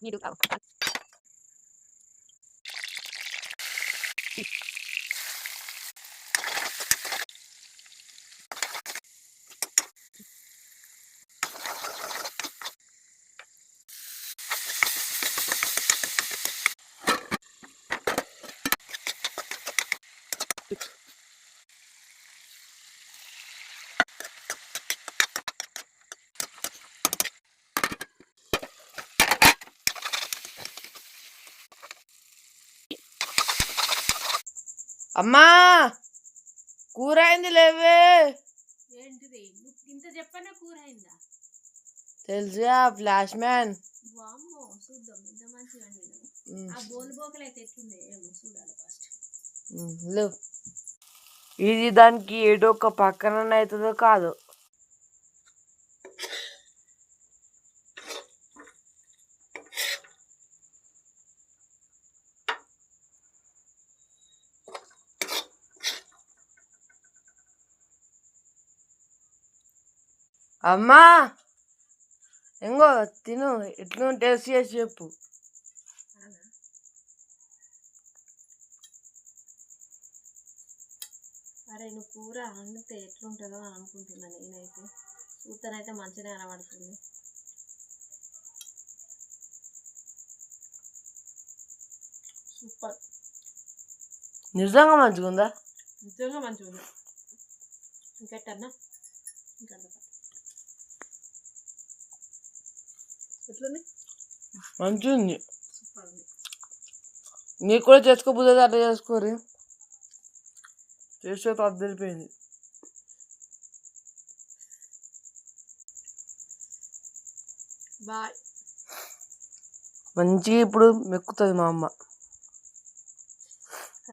మీరు అమ్మా కూర అయింది లేవే. ఏంటిది ఇంత చెప్పనా కూర అయిందా? తెలుసా ఫ్లాష్ మ్యాన్. వామ్మో చూద్దాం ఎంత మంచిగా వండినావు. ఆ బోలు బోకలు అయితే ఎట్లున్నాయి ఏమో చూడాలి ఫస్ట్. ఇది దానికి ఏడో ఒక పక్కన అవుతుందో కాదు. అమ్మా ఇంకో తిను, ఎట్లు టేస్ట్ చేసి చెప్పు. అరే నువ్వు కూర వండితే ఎట్లుంటుందో అని అనుకుంటున్నాను. నేనైతే చూస్తానైతే మంచిగా కనబడుతుంది. సూపర్, నిజంగా మంచిగా ఉందా? నిజంగా మంచిగా ఉంది. ఇంకెట్టన్నా ఇంకా ఎట్లుంది? మంచిగా ఉంది. సూపర్ ఉంది. నీకు కూడా చేసుకోబోతుంది, అట్లా చేసుకోరు. చేస్తే తద్దరిపోయింది. బాయ్. మంచిగా ఇప్పుడు మెక్కుతుంది మా అమ్మ.